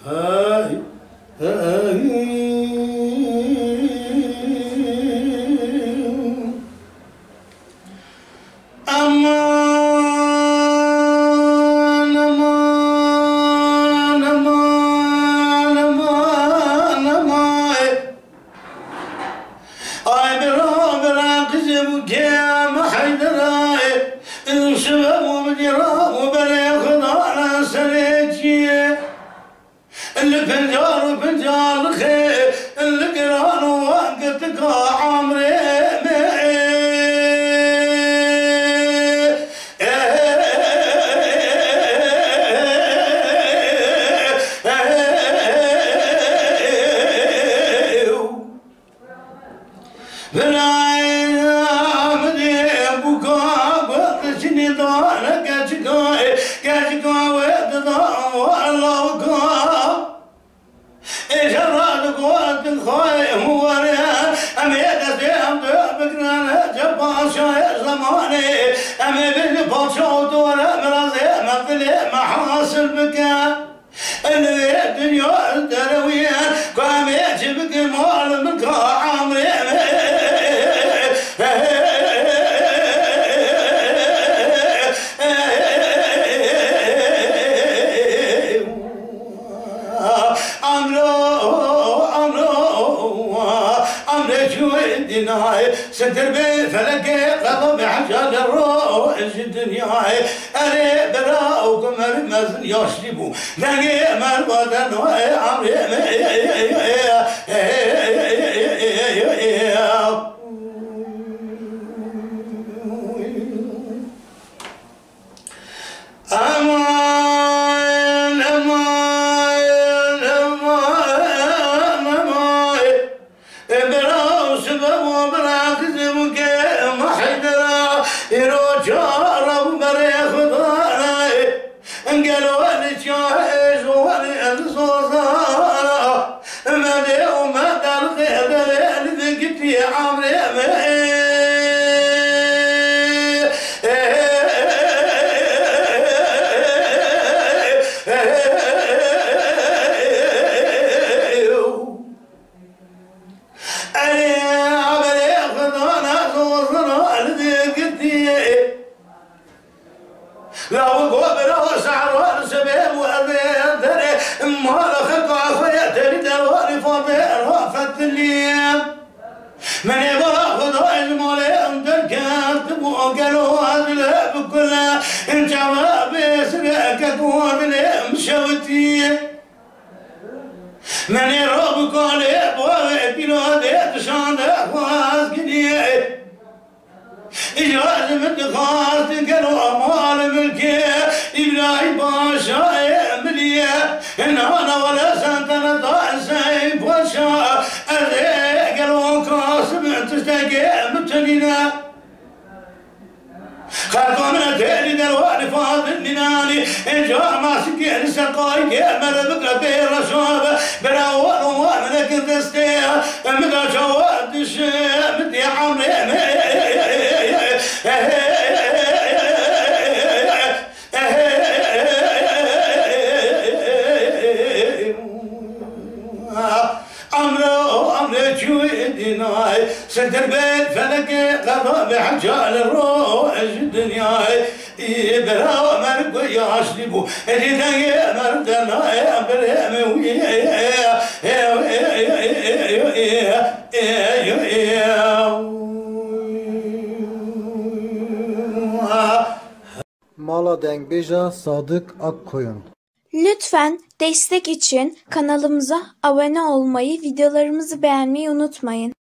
Hey, hey. Aman, aman, aman, aman, aman. Ay bera kızım kem haydaray. Şubam mdira وبري خضعنا سريتي اللي فنجار وفنجار خير اللي قران وقتك عمري أمي بالبطشة ودورة مرضي مقلي محاصل بكا اللي الدنيا الدروية قام يجبك مال منك عمري سنتر بفلقي غضب حجال الروح الدنيا أري براءكم مرمز يشربوا لقي مربضا عمري أمان أمان أمان أمان براء سبب وبراء كزمك محدرا يروجار وبريخ ضاري انقلوا الجاهز والصوصار مدي وما دار خير لذكت يا عمري لا وقبل وسعر سبيل وأبيض ما لخلق أخويا تريد الوالي فاضي رافت الليل من يبغى خذ المولي عند الكاتب وقالوا هذا بكله انت ما بيسرقك وابني مشوتي من يروب قال يبغى بلادي تشان اخواز قديه إجراز مدخات قالوا أموال ملكية إبراهيم باشا ملية إن أنا ولا سنتنا طاع سيف وشا أذي قالوا كاسم تستقي متنينا خافوا من التالي دلواني فاضل نناني إجراء ما سكي لسقاي مر بقرتي رشواب براول ومن كنت استيا مدى جواد الشيء مدي عمري سنتر بيت فلقي غضب حجال الروح الدنيا يبرا ومرق يشربوا اللي داي مردنا يا بريمي Mala Dengbeja Sadık Akkoyun. Lütfen destek için kanalımıza abone olmayı, videolarımızı beğenmeyi unutmayın.